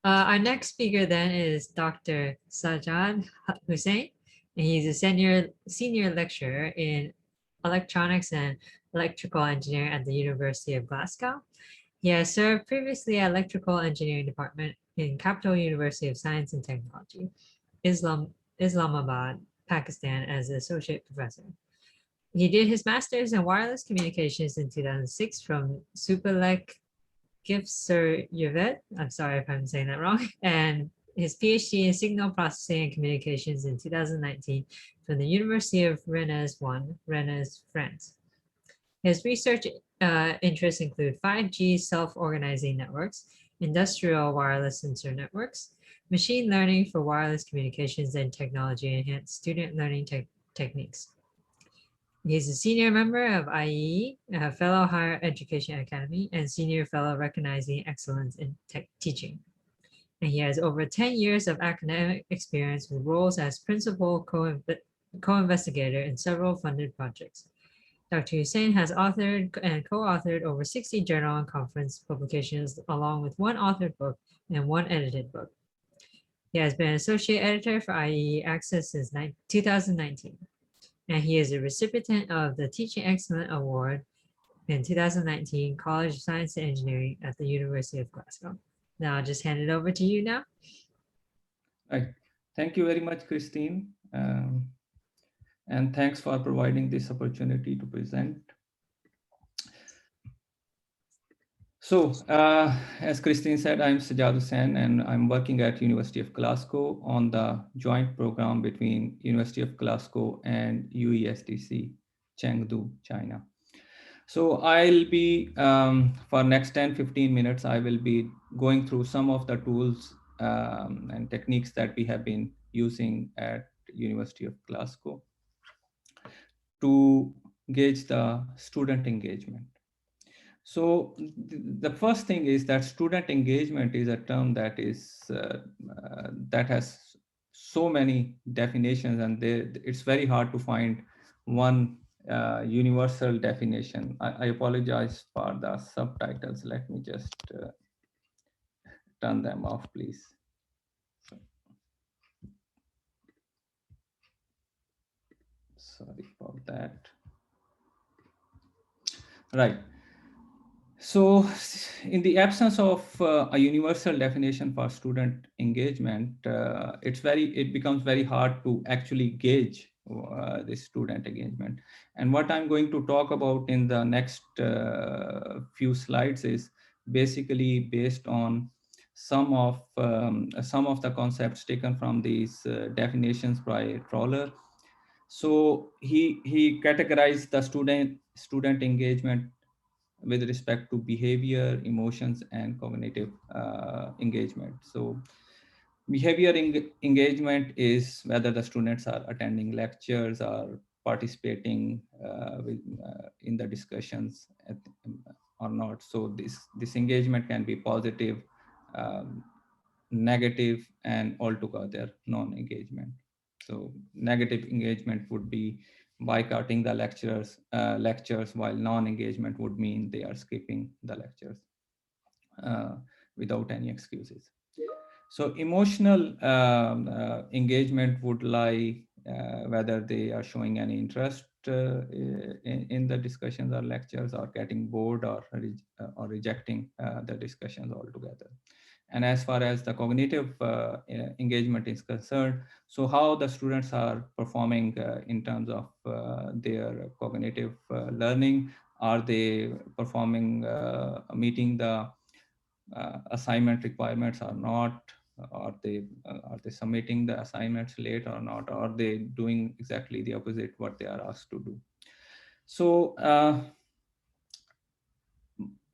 Our next speaker then is Dr. Sajjad Hussain, and he's a senior lecturer in electronics and electrical engineering at the University of Glasgow. He has served previously at Electrical Engineering Department in Capital University of Science and Technology, Islamabad, Pakistan, as an associate professor. He did his master's in wireless communications in 2006 from Supelec Gifser Yvet. I'm sorry if I'm saying that wrong. And his PhD in signal processing and communications in 2019 from the University of Rennes 1, Rennes, France. His research interests include 5G self-organizing networks, industrial wireless sensor networks, machine learning for wireless communications, and technology-enhanced student learning techniques. He's a senior member of IEE, a fellow Higher Education Academy, and senior fellow recognizing excellence in teaching. And he has over 10 years of academic experience with roles as principal co-investigator in several funded projects. Dr. Hussain has authored and co-authored over 60 journal and conference publications, along with one authored book and one edited book. He has been associate editor for IEE Access since 2019. And he is a recipient of the Teaching Excellence Award in 2019 College of Science and Engineering at the University of Glasgow. Now I'll just hand it over to you now. Right. Thank you very much, Christine. And thanks for providing this opportunity to present. So, as Christine said, I'm Sajjad Hussain, and I'm working at University of Glasgow on the joint program between University of Glasgow and UESDC, Chengdu, China. So I'll be, for next 10-15 minutes, I will be going through some of the tools and techniques that we have been using at University of Glasgow to gauge the student engagement. So the first thing is that student engagement is a term that is that has so many definitions, and it's very hard to find one universal definition. I apologize for the subtitles. Let me just turn them off, please. Sorry for that. Right. So in the absence of a universal definition for student engagement, it becomes very hard to actually gauge the student engagement. And what I'm going to talk about in the next few slides is basically based on some of the concepts taken from these definitions by Troller. So he categorized the student engagement with respect to behavior, emotions, and cognitive engagement. So behavior engagement is whether the students are attending lectures or participating in the discussions or not. So this engagement can be positive, negative, and altogether non-engagement. So negative engagement would be boycotting the lectures, while non-engagement would mean they are skipping the lectures without any excuses. So emotional engagement would lie whether they are showing any interest in the discussions or lectures, or getting bored, or rejecting the discussions altogether. And as far as the cognitive engagement is concerned, so how the students are performing in terms of their cognitive learning. Are they performing, meeting the assignment requirements or not? Are they submitting the assignments late or not? Or are they doing exactly the opposite what they are asked to do? So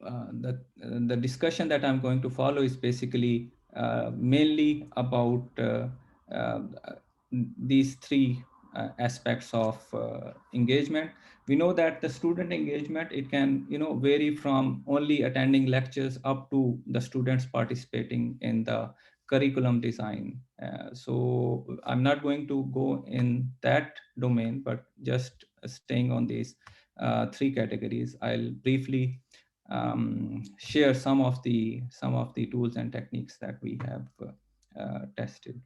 the discussion that I'm going to follow is basically mainly about these three aspects of engagement. We know that the student engagement, it can vary from only attending lectures up to the students participating in the curriculum design. So I'm not going to go in that domain, but just staying on these three categories. I'll briefly share some of the tools and techniques that we have tested.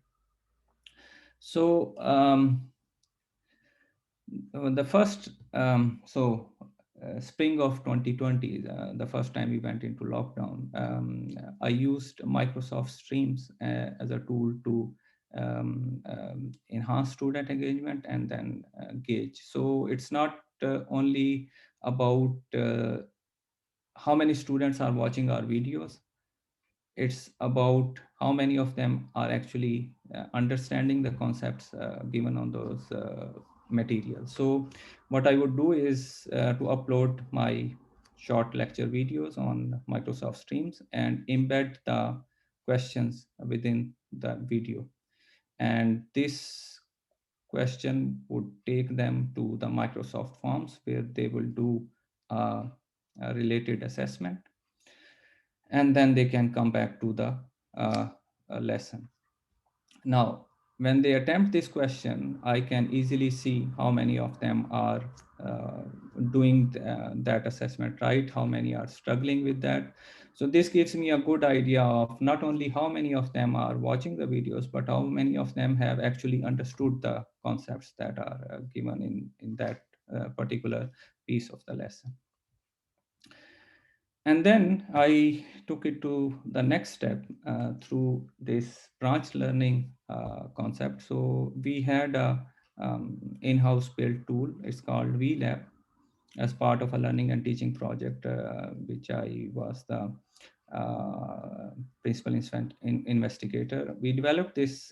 So the first spring of 2020, the first time we went into lockdown, I used Microsoft Streams as a tool to enhance student engagement and then gauge. So it's not only about how many students are watching our videos. It's about how many of them are actually understanding the concepts given on those materials. So what I would do is to upload my short lecture videos on Microsoft Streams and embed the questions within the video. And this question would take them to the Microsoft Forms where they will do a related assessment, and then they can come back to the uh, lesson. Now, when they attempt this question, I can easily see how many of them are uh, doing that assessment right, how many are struggling with that. So this gives me a good idea of not only how many of them are watching the videos, but how many of them have actually understood the concepts that are given in that particular piece of the lesson. And then I took it to the next step through this branch learning concept. So we had a in-house built tool. It's called VLab, as part of a learning and teaching project, which I was the uh, principal investigator. We developed this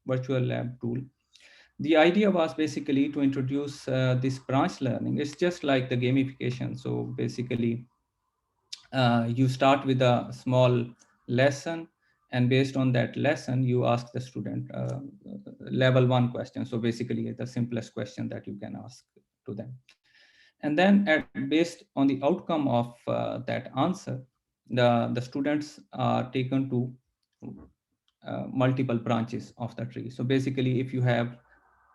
virtual lab tool. The idea was basically to introduce this branch learning. It's just like the gamification. So basically, you start with a small lesson, and based on that lesson you ask the student level 1 question, so basically the simplest question that you can ask to them. And then based on the outcome of that answer, the students are taken to multiple branches of the tree. So basically, if you have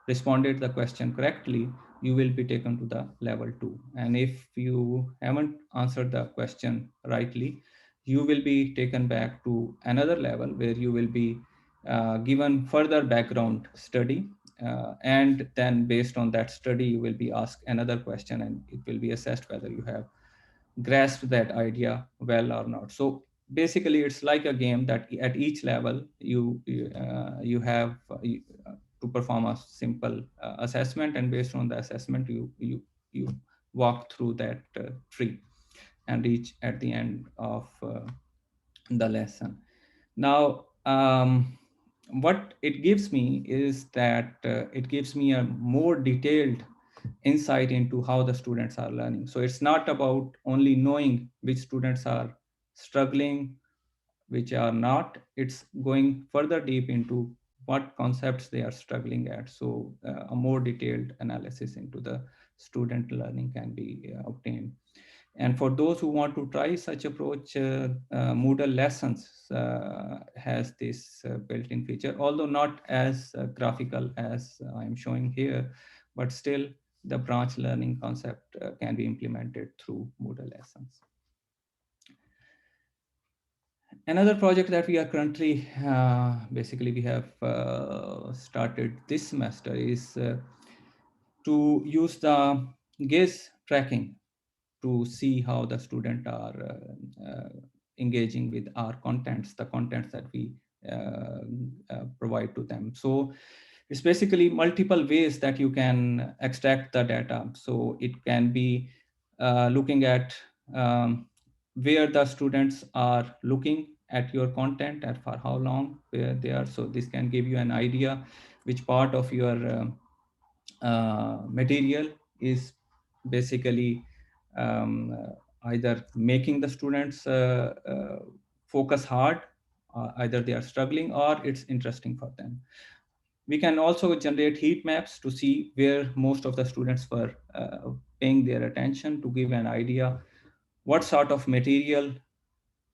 responded the question correctly, you will be taken to the level 2. And if you haven't answered the question rightly, you will be taken back to another level where you will be given further background study. And then based on that study, you will be asked another question, and it will be assessed whether you have grasp that idea well or not. So basically, it's like a game that at each level you have to perform a simple assessment, and based on the assessment, you walk through that tree and reach at the end of the lesson. Now, what it gives me is that it gives me a more detailed insight into how the students are learning. So it's not about only knowing which students are struggling, which are not. It's going further deep into what concepts they are struggling at. So a more detailed analysis into the student learning can be obtained. And for those who want to try such approach, Moodle Lessons has this built-in feature, although not as graphical as I'm showing here, but still the branch learning concept can be implemented through Moodle Lessons. Another project that we are currently, basically we have started this semester is to use the gaze tracking to see how the student are engaging with our contents, the contents that we provide to them. So it's basically multiple ways that you can extract the data. So it can be looking at where the students are looking at your content and for how long where they are. So this can give you an idea which part of your material is basically either making the students focus hard, either they are struggling or it's interesting for them. We can also generate heat maps to see where most of the students were paying their attention, to give an idea what sort of material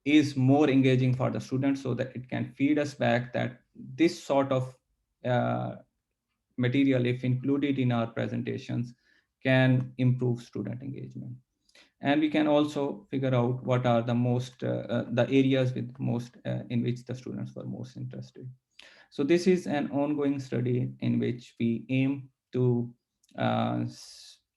is more engaging for the students, so that it can feed us back that this sort of uh, material, if included in our presentations, can improve student engagement. And we can also figure out what are the areas with most in which the students were most interested. So this is an ongoing study in which we aim to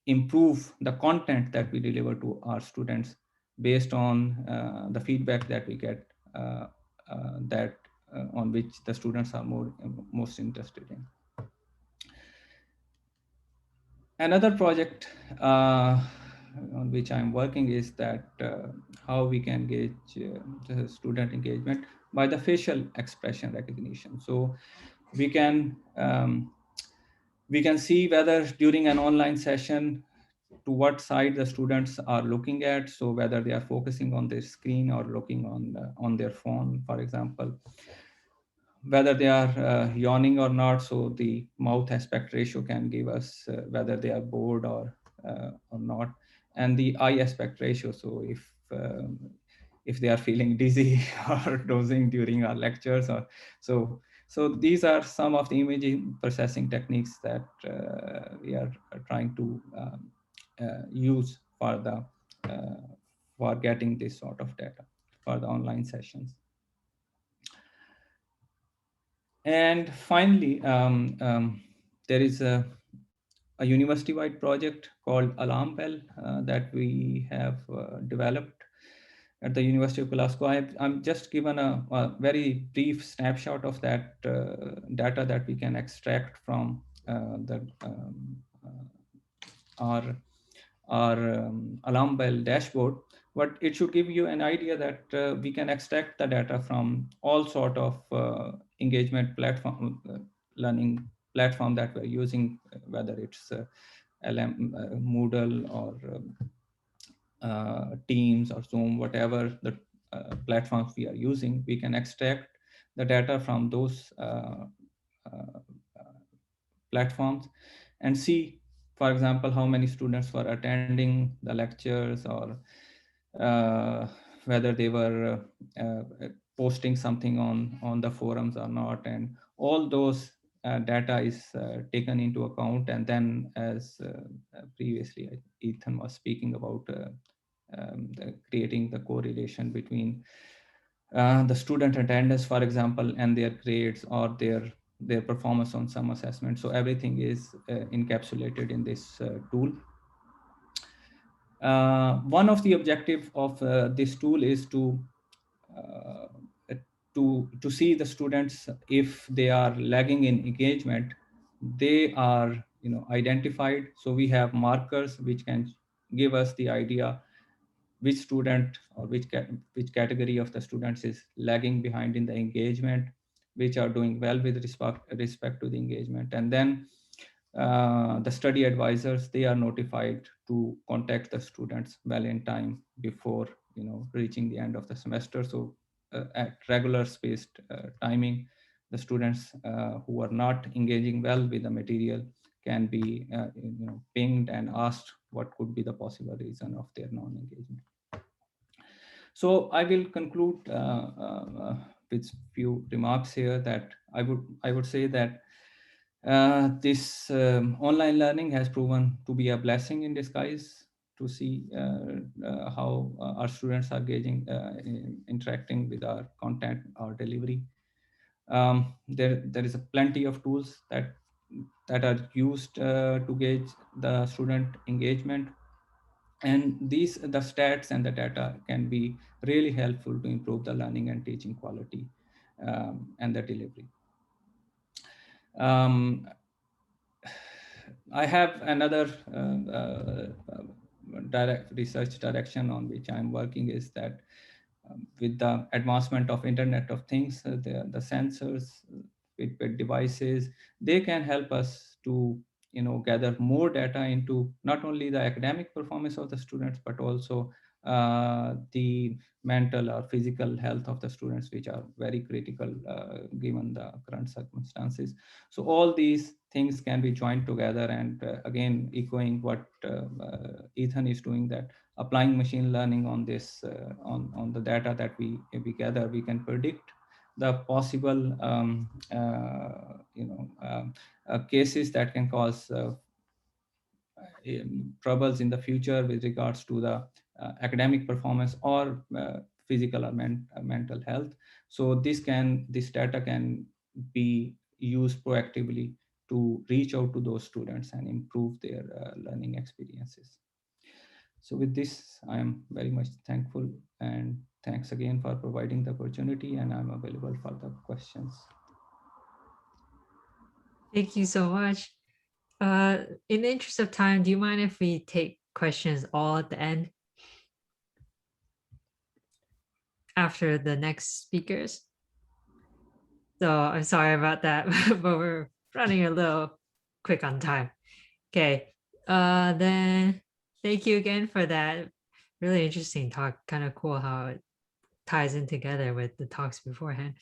improve the content that we deliver to our students based on the feedback that we get, that on which the students are most interested in. Another project on which I'm working is that how we can gauge the student engagement by the facial expression recognition. So we can we can see whether during an online session to what side the students are looking at. So whether they are focusing on their screen or looking on their phone, for example, whether they are yawning or not. So the mouth aspect ratio can give us whether they are bored or not, and the eye aspect ratio. So if they are feeling dizzy or dozing during our lectures, or so these are some of the imaging processing techniques that we are trying to use uh, for getting this sort of data for the online sessions. And finally, there is a university-wide project called Alarm Bell that we have developed at the University of Glasgow. I'm just given a very brief snapshot of that data that we can extract from our alarm bell dashboard, but it should give you an idea that we can extract the data from all sort of engagement platform, learning platform that we're using, whether it's Moodle or Teams or Zoom, whatever the platforms we are using. We can extract the data from those uh, platforms and see, for example, how many students were attending the lectures, or uh, whether they were posting something on the forums or not. And all those data is taken into account. And then, as previously Ethan was speaking about, creating the correlation between the student attendance, for example, and their grades or their performance on some assessment. So everything is encapsulated in this tool. One of the objective of this tool is uh, to see the students, if they are lagging in engagement, they are identified. So we have markers which can give us the idea which student or which category of the students is lagging behind in the engagement, which are doing well with respect to the engagement. And then the study advisors, they are notified to contact the students well in time before reaching the end of the semester. So at regular spaced timing, the students who are not engaging well with the material can be pinged and asked what could be the possible reason of their non-engagement. So I will conclude with few remarks here, that I would say that this online learning has proven to be a blessing in disguise, to see how our students are interacting with our content, our delivery. There is a plenty of tools that are used to gauge the student engagement, and the stats and the data can be really helpful to improve the learning and teaching quality, and the delivery. um, I have another direct research direction on which I'm working, is that with the advancement of Internet of Things, the sensors, with devices, they can help us to gather more data into not only the academic performance of the students, but also the mental or physical health of the students, which are very critical given the current circumstances. So all these things can be joined together, and again, echoing what Ethan is doing, that applying machine learning on this on the data that we gather, we can predict the possible cases that can cause troubles in the future with regards to the academic performance or physical or mental health. So this data can be used proactively to reach out to those students and improve their learning experiences. So with this, I am very much thankful, and thanks again for providing the opportunity, and I'm available for the questions. Thank you so much. In the interest of time, do you mind if we take questions all at the end after the next speakers? So I'm sorry about that, but we're running a little quick on time. Okay, then thank you again for that really interesting talk. Kind of cool how it ties in together with the talks beforehand.